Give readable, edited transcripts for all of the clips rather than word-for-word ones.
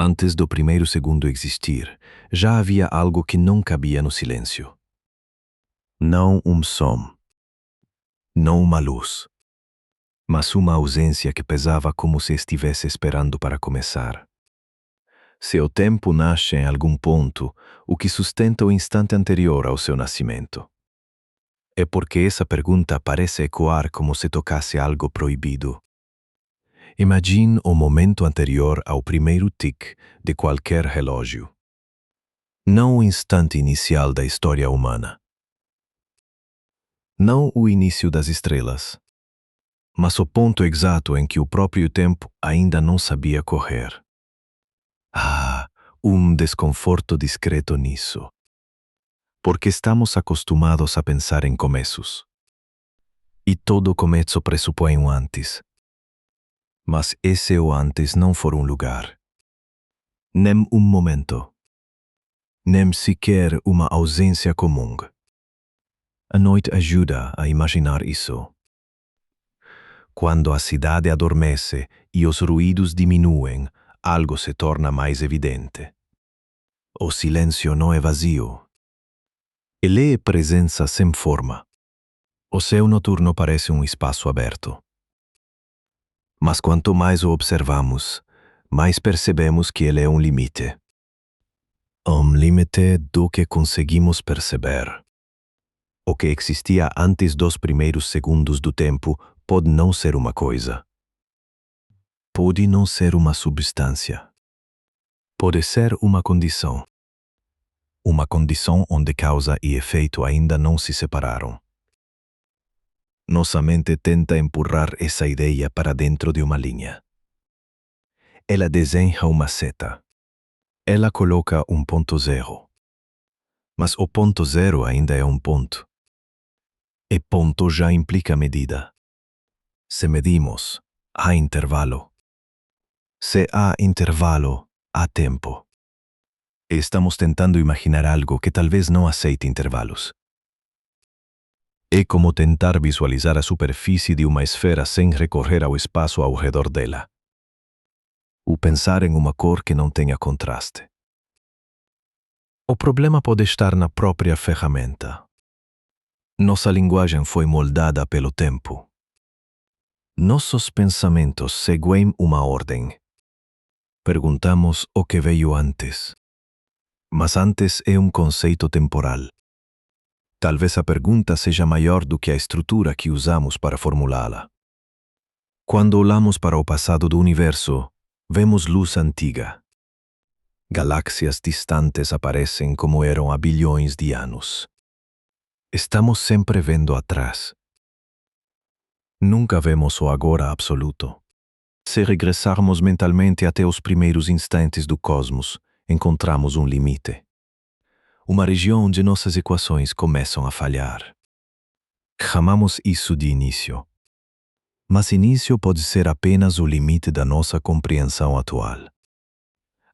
Antes do primeiro segundo existir, já havia algo que não cabia no silêncio. Não um som, não uma luz, mas uma ausência que pesava como se estivesse esperando para começar. Se o tempo nasce em algum ponto, o que sustenta o instante anterior ao seu nascimento? É porque essa pergunta parece ecoar como se tocasse algo proibido. Imagine o momento anterior ao primeiro tic de qualquer relógio. Não o instante inicial da história humana. Não o início das estrelas, mas o ponto exato em que o próprio tempo ainda não sabia correr. Desconforto discreto nisso. Porque estamos acostumados a pensar em começos. E todo começo pressupõe um antes. Mas esse o antes não for um lugar. Nem um momento. Nem sequer uma ausência comum. A noite ajuda a imaginar isso. Quando a cidade adormece e os ruídos diminuem, algo se torna mais evidente. O silêncio não é vazio. Ele é presença sem forma. O céu noturno parece um espaço aberto. Mas quanto mais o observamos, mais percebemos que ele é um limite. Um limite do que conseguimos perceber. O que existia antes dos primeiros segundos do tempo pode não ser uma coisa. Pode não ser uma substância. Pode ser uma condição. Uma condição onde causa e efeito ainda não se separaram. Nossa mente tenta empurrar essa ideia para dentro de uma linha. Ela desenha uma seta. Ela coloca um ponto zero. Mas o ponto zero ainda é um ponto. E ponto já implica medida. Se medimos, há intervalo. Se há intervalo, há tempo. Estamos tentando imaginar algo que talvez não aceite intervalos. É como tentar visualizar a superfície de uma esfera sem recorrer ao espaço ao redor dela. O pensar em uma cor que não tenha contraste. O problema pode estar na própria ferramenta. Nossa linguagem foi moldada pelo tempo. Nossos pensamentos seguem uma ordem. Perguntamos o que veio antes. Mas antes é um conceito temporal. Talvez a pergunta seja maior do que a estrutura que usamos para formulá-la. Quando olhamos para o passado do universo, vemos luz antiga. Galáxias distantes aparecem como eram há bilhões de anos. Estamos sempre vendo atrás. Nunca vemos o agora absoluto. Se regressarmos mentalmente até os primeiros instantes do cosmos, encontramos um limite. Uma região onde nossas equações começam a falhar. Chamamos isso de início. Mas início pode ser apenas o limite da nossa compreensão atual.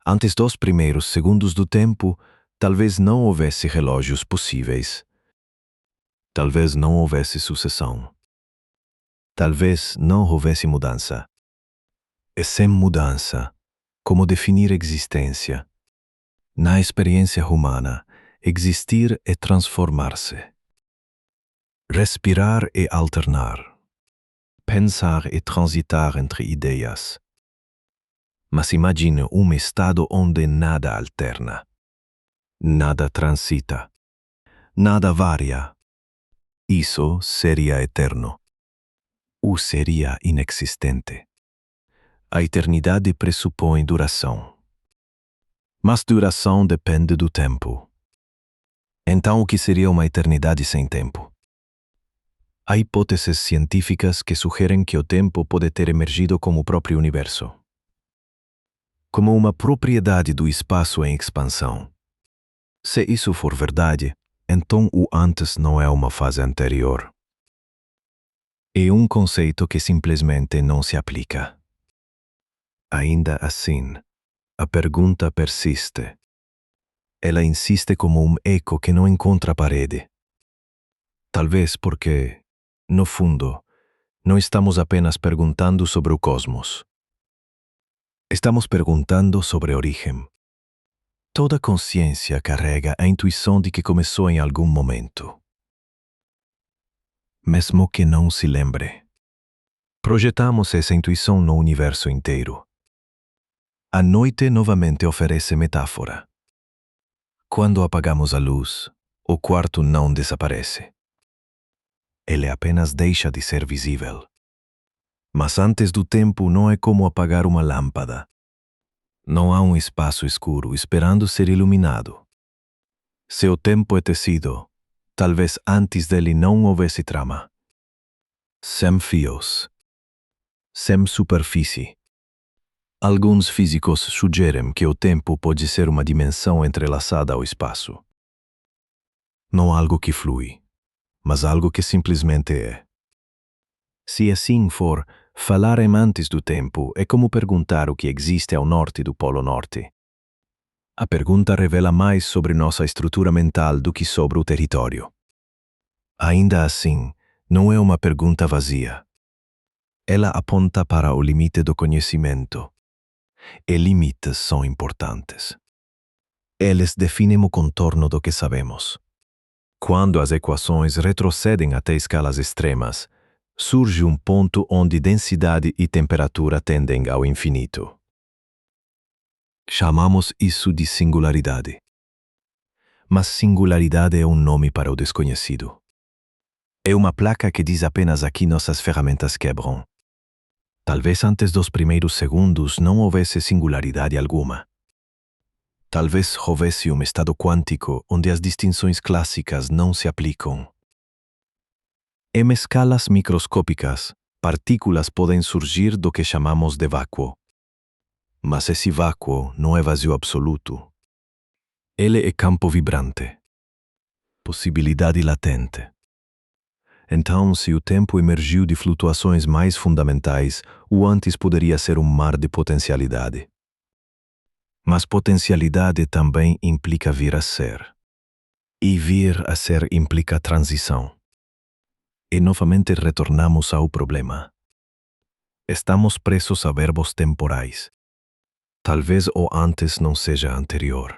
Antes dos primeiros segundos do tempo, talvez não houvesse relógios possíveis. Talvez não houvesse sucessão. Talvez não houvesse mudança. E sem mudança, como definir existência? Na experiência humana, existir é transformar-se. Respirar é alternar. Pensar é transitar entre ideias. Mas imagine um estado onde nada alterna. Nada transita. Nada varia. Isso seria eterno. Ou seria inexistente. A eternidade pressupõe duração. Mas duração depende do tempo. Então, o que seria uma eternidade sem tempo? Há hipóteses científicas que sugerem que o tempo pode ter emergido como o próprio universo. Como uma propriedade do espaço em expansão. Se isso for verdade, então o antes não é uma fase anterior. É um conceito que simplesmente não se aplica. Ainda assim, a pergunta persiste. Ela insiste como um eco que não encontra parede. Talvez porque, no fundo, não estamos apenas perguntando sobre o cosmos. Estamos perguntando sobre origen. Toda consciência carrega a intuição de que começou em algum momento. Mesmo que não se lembre. Projetamos essa intuição no universo inteiro. A noite novamente oferece metáfora. Quando apagamos a luz, o quarto não desaparece. Ele apenas deixa de ser visível. Mas antes do tempo não é como apagar uma lâmpada. Não há um espaço escuro esperando ser iluminado. Se o tempo é tecido, talvez antes dele não houvesse trama. Sem fios. Sem superfície. Alguns físicos sugerem que o tempo pode ser uma dimensão entrelaçada ao espaço. Não algo que flui, mas algo que simplesmente é. Se assim for, falar em antes do tempo é como perguntar o que existe ao norte do Polo Norte. A pergunta revela mais sobre nossa estrutura mental do que sobre o território. Ainda assim, não é uma pergunta vazia. Ela aponta para o limite do conhecimento. E limites são importantes. Eles definem o contorno do que sabemos. Quando as equações retrocedem até escalas extremas, surge um ponto onde densidade e temperatura tendem ao infinito. Chamamos isso de singularidade. Mas singularidade é um nome para o desconhecido. É uma placa que diz apenas aqui nossas ferramentas quebram. Talvez antes dos primeiros segundos não houvesse singularidade alguma. Talvez houvesse um estado quântico onde as distinções clássicas não se aplicam. Em escalas microscópicas, partículas podem surgir do que chamamos de vácuo. Mas esse vácuo não é vazio absoluto. Ele é campo vibrante. Possibilidade latente. Então, se o tempo emergiu de flutuações mais fundamentais, o antes poderia ser um mar de potencialidade. Mas potencialidade também implica vir a ser. E vir a ser implica transição. E novamente retornamos ao problema. Estamos presos a verbos temporais. Talvez o antes não seja anterior.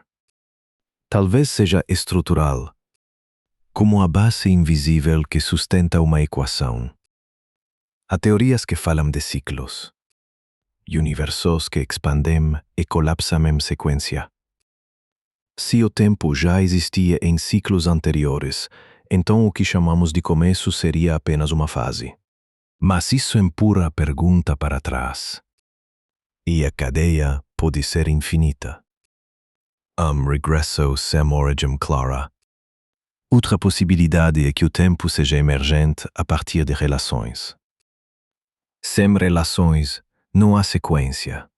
Talvez seja estrutural, como a base invisível que sustenta uma equação. Há teorias que falam de ciclos, universos que expandem e colapsam em sequência. Se o tempo já existia em ciclos anteriores, então o que chamamos de começo seria apenas uma fase. Mas isso empurra a pergunta para trás. E a cadeia pode ser infinita. Regresso sem origem clara. Outra possibilidade é que o tempo seja emergente a partir de relações. Sem relações, não há sequência.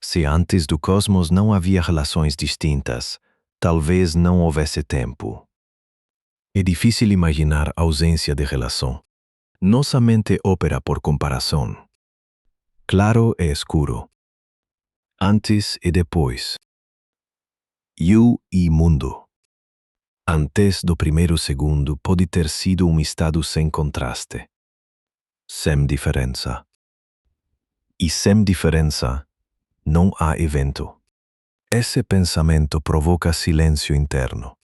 Se antes do cosmos não havia relações distintas, talvez não houvesse tempo. É difícil imaginar ausência de relação. Nossa mente opera por comparação. Claro e escuro. Antes e depois. Eu e mundo. Antes do primeiro segundo pode ter sido um estado sem contraste. Sem diferença. E sem diferença, não há evento. Esse pensamento provoca silêncio interno.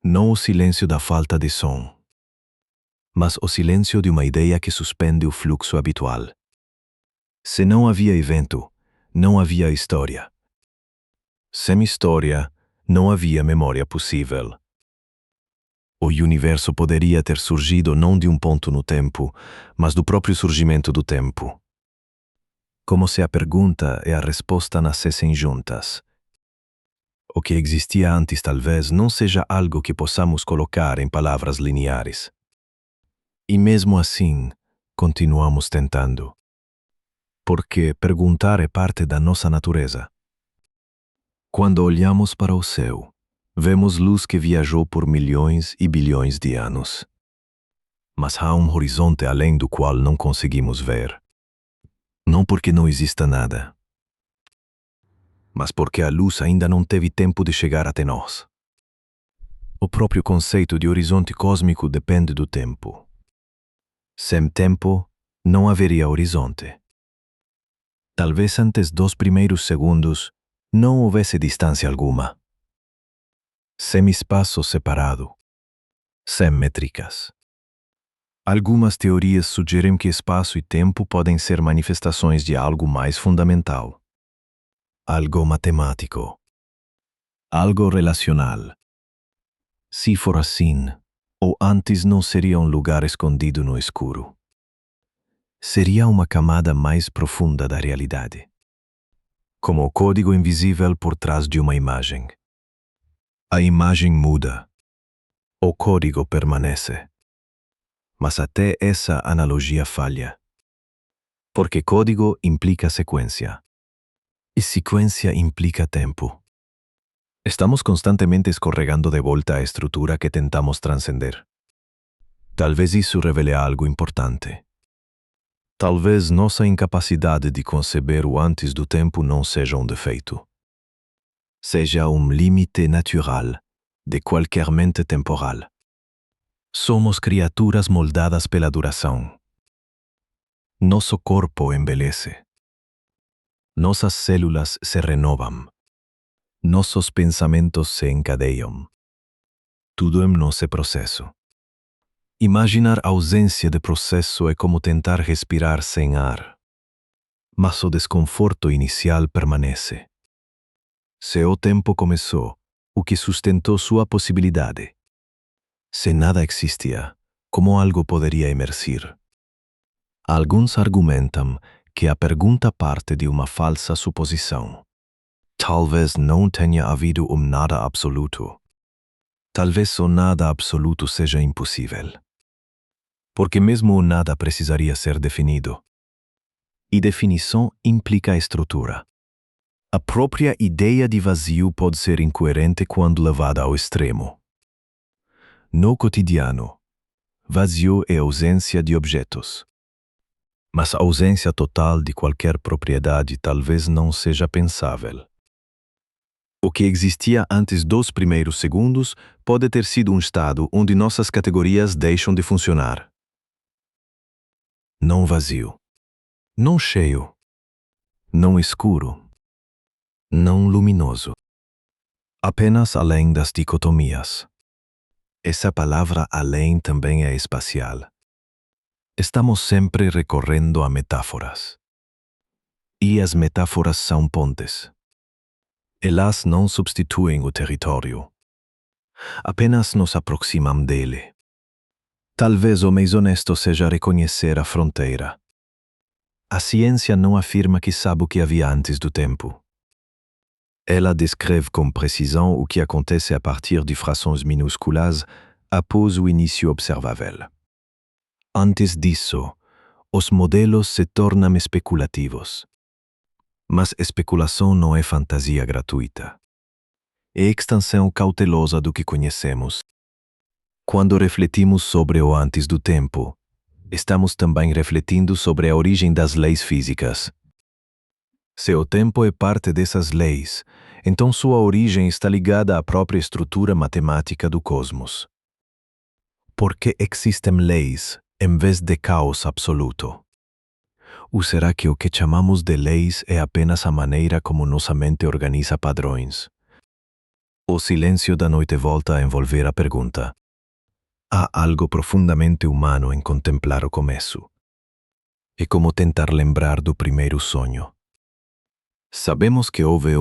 Não o silêncio da falta de som, mas o silêncio de uma ideia que suspende o fluxo habitual. Se não havia evento, não havia história. Sem história, não havia memória possível. O universo poderia ter surgido não de um ponto no tempo, mas do próprio surgimento do tempo. Como se a pergunta e a resposta nascessem juntas. O que existia antes talvez não seja algo que possamos colocar em palavras lineares. E mesmo assim, continuamos tentando. Porque perguntar é parte da nossa natureza. Quando olhamos para o céu, vemos luz que viajou por milhões e bilhões de anos. Mas há um horizonte além do qual não conseguimos ver. Não porque não exista nada, mas porque a luz ainda não teve tempo de chegar até nós. O próprio conceito de horizonte cósmico depende do tempo. Sem tempo, não haveria horizonte. Talvez antes dos primeiros segundos não houvesse distância alguma. Semi-espaço separado. Sem métricas. Algumas teorias sugerem que espaço e tempo podem ser manifestações de algo mais fundamental. Algo matemático. Algo relacional. Se for assim, o antes não seria um lugar escondido no escuro. Seria uma camada mais profunda da realidade. Como o código invisível por trás de uma imagem. A imagem muda. O código permanece. Mas até essa analogia falha. Porque código implica sequência. E sequência implica tempo. Estamos constantemente escorregando de volta à estrutura que tentamos transcender. Talvez isso revele algo importante. Talvez nossa incapacidade de conceber o antes do tempo não seja um defeito. Seja um limite natural de qualquer mente temporal. Somos criaturas moldadas pela duração. Nosso corpo envelhece. Nossas células se renovam. Nossos pensamentos se encadeiam. Tudo em nosso processo. Imaginar ausência de processo é como tentar respirar sem ar. Mas o desconforto inicial permanece. Se o tempo começou, o que sustentou sua possibilidade? Se nada existia, como algo poderia emergir? Alguns argumentam que a pergunta parte de uma falsa suposição. Talvez não tenha havido nada absoluto. Talvez o nada absoluto seja impossível. Porque mesmo o nada precisaria ser definido. E definição implica estrutura. A própria ideia de vazio pode ser incoerente quando levada ao extremo. No cotidiano, vazio é ausência de objetos. Mas a ausência total de qualquer propriedade talvez não seja pensável. O que existia antes dos primeiros segundos pode ter sido um estado onde nossas categorias deixam de funcionar. Não vazio. Não cheio. Não escuro. Não luminoso. Apenas além das dicotomias. Essa palavra além também é espacial. Estamos sempre recorrendo a metáforas. E as metáforas são pontes. Elas não substituem o território. Apenas nos aproximam dele. Talvez o mais honesto seja reconhecer a fronteira. A ciência não afirma que sabe o que havia antes do tempo. Ela descreve com precisão o que acontece a partir de frações minúsculas após o início observável. Antes disso, os modelos se tornam especulativos. Mas especulação não é fantasia gratuita. É extensão cautelosa do que conhecemos. Quando refletimos sobre o antes do tempo, estamos também refletindo sobre a origem das leis físicas. Se o tempo é parte dessas leis, então sua origem está ligada à própria estrutura matemática do cosmos. Por que existem leis em vez de caos absoluto? Ou será que o que chamamos de leis é apenas a maneira como nossa mente organiza padrões? O silêncio da noite volta a envolver a pergunta. Há algo profundamente humano em contemplar o começo. É como tentar lembrar do primeiro sonho. Sabemos que houve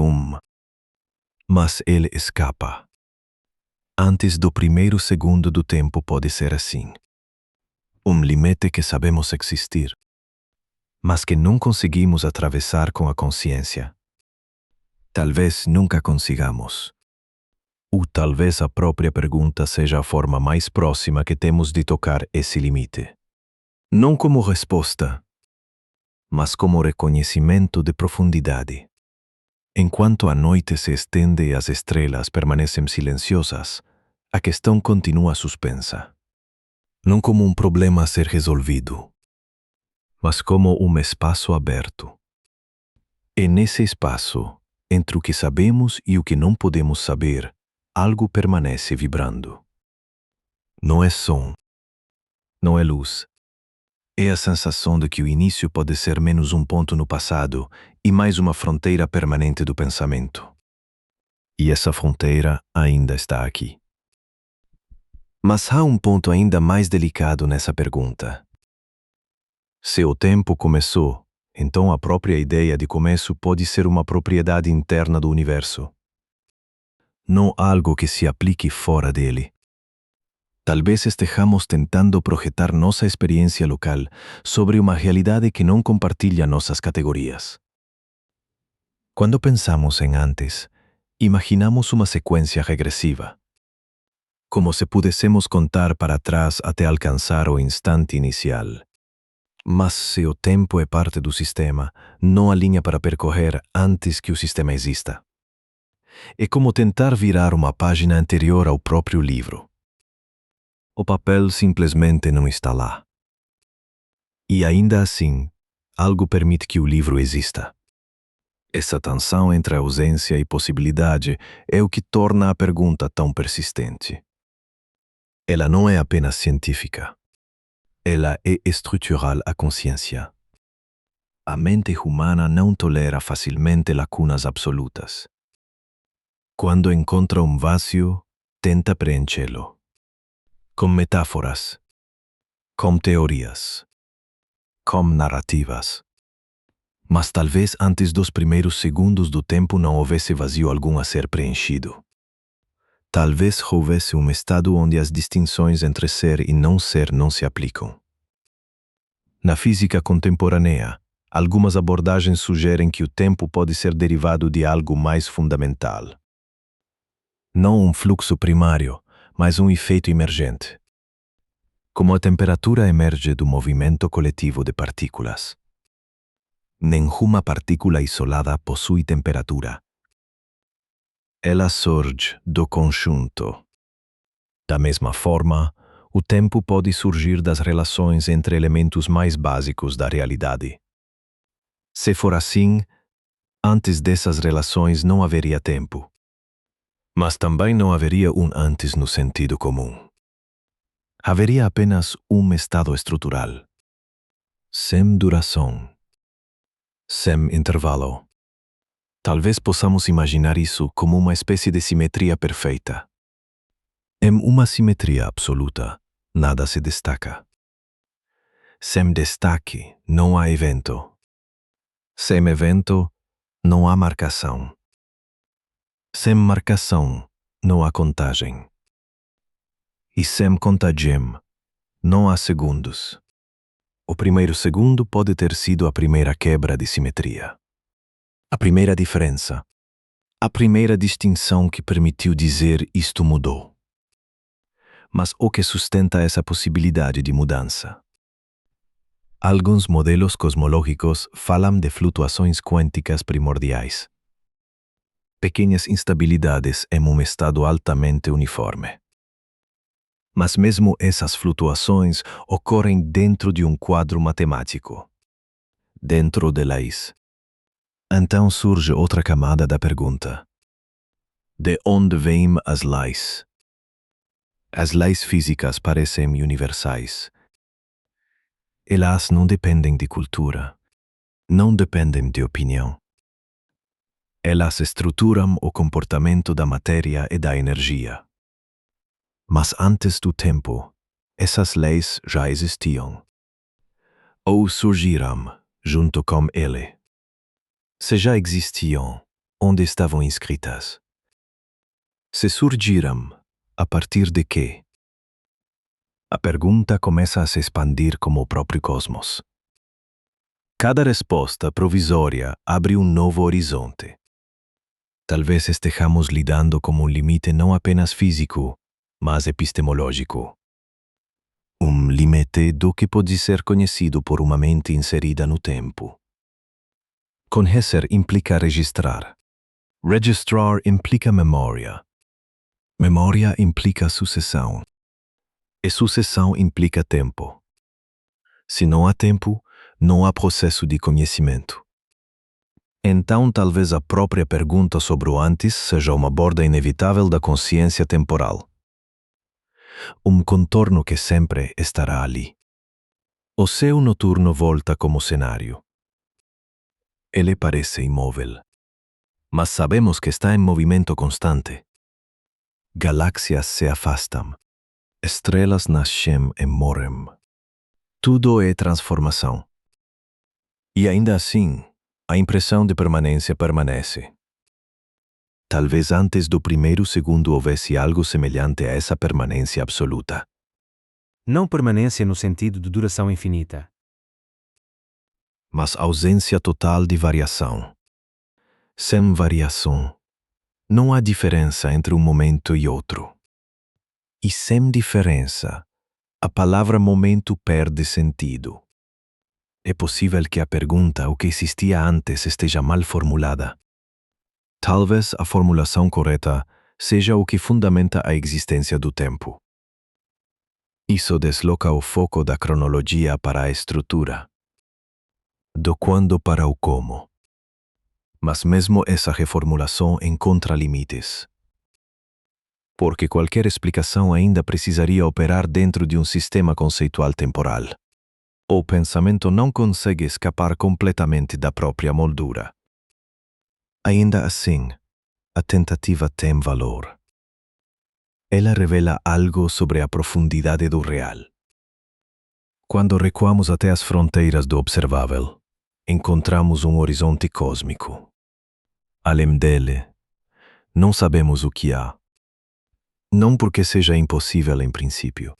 mas ele escapa. Antes do primeiro segundo do tempo pode ser assim. Limite que sabemos existir, mas que não conseguimos atravessar com a consciência. Talvez nunca consigamos. Ou talvez a própria pergunta seja a forma mais próxima que temos de tocar esse limite. Não como resposta, mas como reconhecimento de profundidade. Enquanto a noite se estende e as estrelas permanecem silenciosas, a questão continua suspensa. Não como um problema a ser resolvido, mas como um espaço aberto. E nesse espaço, entre o que sabemos e o que não podemos saber, algo permanece vibrando. Não é som, não é luz, É a sensação de que o início pode ser menos um ponto no passado e mais uma fronteira permanente do pensamento. E essa fronteira ainda está aqui. Mas há um ponto ainda mais delicado nessa pergunta. Se o tempo começou, então a própria ideia de começo pode ser uma propriedade interna do universo, não algo que se aplique fora dele. Talvez estejamos tentando projetar nossa experiência local sobre uma realidade que não compartilha nossas categorias. Quando pensamos em antes, imaginamos uma sequência regressiva, como se pudéssemos contar para trás até alcançar o instante inicial. Mas se o tempo é parte do sistema, não há linha para percorrer antes que o sistema exista. É como tentar virar uma página anterior ao próprio livro. O papel simplesmente não está lá. E ainda assim, algo permite que o livro exista. Essa tensão entre ausência e possibilidade é o que torna a pergunta tão persistente. Ela não é apenas científica. Ela é estrutural à consciência. A mente humana não tolera facilmente lacunas absolutas. Quando encontra um vazio, tenta preenchê-lo. Com metáforas, com teorias, com narrativas. Mas talvez antes dos primeiros segundos do tempo não houvesse vazio algum a ser preenchido. Talvez houvesse um estado onde as distinções entre ser e não se aplicam. Na física contemporânea, algumas abordagens sugerem que o tempo pode ser derivado de algo mais fundamental. Não um fluxo primário, mas um efeito emergente. Como a temperatura emerge do movimento coletivo de partículas. Nenhuma partícula isolada possui temperatura. Ela surge do conjunto. Da mesma forma, o tempo pode surgir das relações entre elementos mais básicos da realidade. Se for assim, antes dessas relações não haveria tempo. Mas também não haveria um antes no sentido comum. Haveria apenas um estado estrutural, sem duração, sem intervalo. Talvez possamos imaginar isso como uma espécie de simetria perfeita. Em uma simetria absoluta, nada se destaca. Sem destaque, não há evento. Sem evento, não há marcação. Sem marcação, não há contagem. E sem contagem, não há segundos. O primeiro segundo pode ter sido a primeira quebra de simetria. A primeira diferença. A primeira distinção que permitiu dizer isto mudou. Mas o que sustenta essa possibilidade de mudança? Alguns modelos cosmológicos falam de flutuações quânticas primordiais. Pequenas instabilidades em um estado altamente uniforme. Mas mesmo essas flutuações ocorrem dentro de um quadro matemático. Dentro de leis. Então surge outra camada da pergunta. De onde vêm as leis? As leis físicas parecem universais. Elas não dependem de cultura. Não dependem de opinião. Elas estruturam o comportamento da matéria e da energia. Mas antes do tempo, essas leis já existiam. Ou surgiram junto com ele. Se já existiam, onde estavam inscritas? Se surgiram, a partir de quê? A pergunta começa a se expandir como o próprio cosmos. Cada resposta provisória abre um novo horizonte. Talvez estejamos lidando com um limite não apenas físico, mas epistemológico. Um limite do que pode ser conhecido por uma mente inserida no tempo. Conhecer implica registrar. Registrar implica memória. Memória implica sucessão. E sucessão implica tempo. Se não há tempo, não há processo de conhecimento. Então, talvez a própria pergunta sobre o antes seja uma borda inevitável da consciência temporal. Um contorno que sempre estará ali. O céu noturno volta como cenário. Ele parece imóvel, mas sabemos que está em movimento constante. Galáxias se afastam, estrelas nascem e morrem. Tudo é transformação. E ainda assim, a impressão de permanência permanece. Talvez antes do primeiro segundo houvesse algo semelhante a essa permanência absoluta. Não permanência no sentido de duração infinita, mas ausência total de variação. Sem variação, não há diferença entre um momento e outro. E sem diferença, a palavra momento perde sentido. É possível que a pergunta o que existia antes esteja mal formulada. Talvez a formulação correta seja o que fundamenta a existência do tempo. Isso desloca o foco da cronologia para a estrutura, do quando para o como. Mas mesmo essa reformulação encontra limites. Porque qualquer explicação ainda precisaria operar dentro de um sistema conceitual temporal. O pensamento não consegue escapar completamente da própria moldura. Ainda assim, a tentativa tem valor. Ela revela algo sobre a profundidade do real. Quando recuamos até as fronteiras do observável, encontramos um horizonte cósmico. Além dele, não sabemos o que há. Não porque seja impossível em princípio,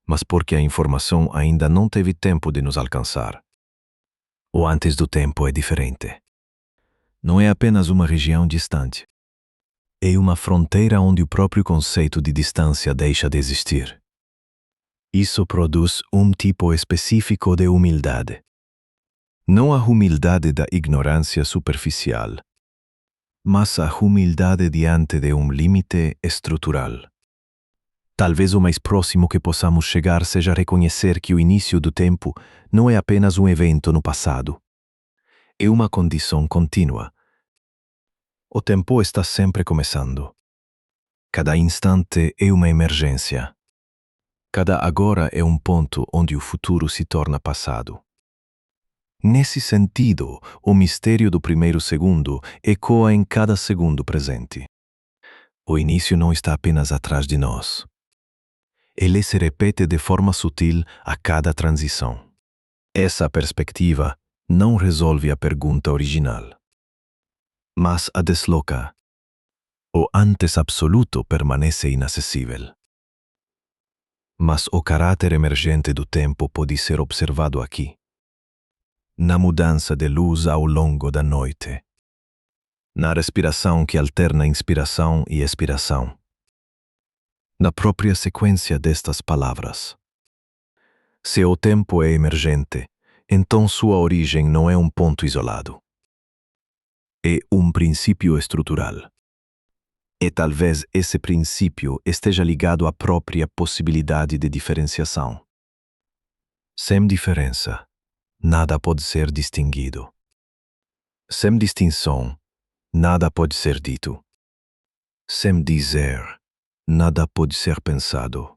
mas porque a informação ainda não teve tempo de nos alcançar. O antes do tempo é diferente. Não é apenas uma região distante. É uma fronteira onde o próprio conceito de distância deixa de existir. Isso produz um tipo específico de humildade. Não a humildade da ignorância superficial, mas a humildade diante de um limite estrutural. Talvez o mais próximo que possamos chegar seja reconhecer que o início do tempo não é apenas um evento no passado. É uma condição contínua. O tempo está sempre começando. Cada instante é uma emergência. Cada agora é um ponto onde o futuro se torna passado. Nesse sentido, o mistério do primeiro segundo ecoa em cada segundo presente. O início não está apenas atrás de nós. Ele se repete de forma sutil a cada transição. Essa perspectiva não resolve a pergunta original, mas a desloca. O antes absoluto permanece inacessível. Mas o caráter emergente do tempo pode ser observado aqui. Na mudança de luz ao longo da noite. Na respiração que alterna inspiração e expiração. Na própria sequência destas palavras. Se o tempo é emergente, então sua origem não é um ponto isolado. É um princípio estrutural. E talvez esse princípio esteja ligado à própria possibilidade de diferenciação. Sem diferença, nada pode ser distinguido. Sem distinção, nada pode ser dito. Sem dizer, nada pode ser pensado.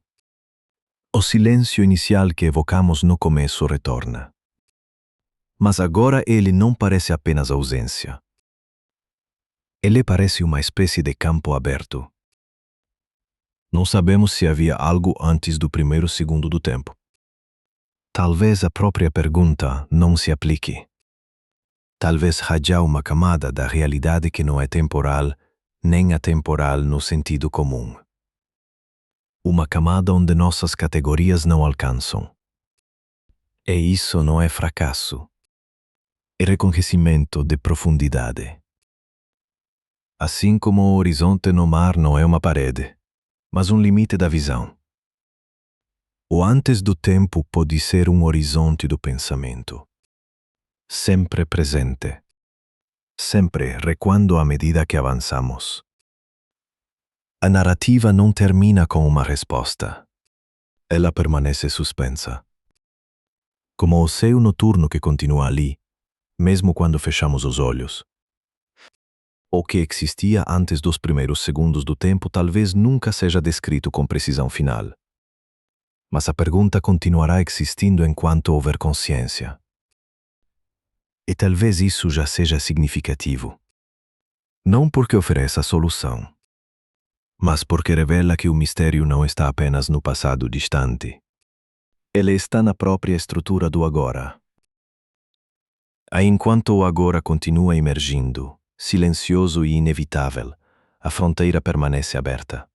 O silêncio inicial que evocamos no começo retorna. Mas agora ele não parece apenas ausência. Ele parece uma espécie de campo aberto. Não sabemos se havia algo antes do primeiro segundo do tempo. Talvez a própria pergunta não se aplique. Talvez haja uma camada da realidade que não é temporal, nem atemporal no sentido comum. Uma camada onde nossas categorias não alcançam. E isso não é fracasso. É reconhecimento de profundidade. Assim como o horizonte no mar não é uma parede, mas um limite da visão. O antes do tempo pode ser um horizonte do pensamento. Sempre presente. Sempre recuando à medida que avançamos. A narrativa não termina com uma resposta. Ela permanece suspensa. Como o céu noturno que continua ali, mesmo quando fechamos os olhos. O que existia antes dos primeiros segundos do tempo talvez nunca seja descrito com precisão final. Mas a pergunta continuará existindo enquanto houver consciência. E talvez isso já seja significativo. Não porque ofereça a solução, mas porque revela que o mistério não está apenas no passado distante. Ele está na própria estrutura do agora. Aí, enquanto o agora continua emergindo, silencioso e inevitável, a fronteira permanece aberta.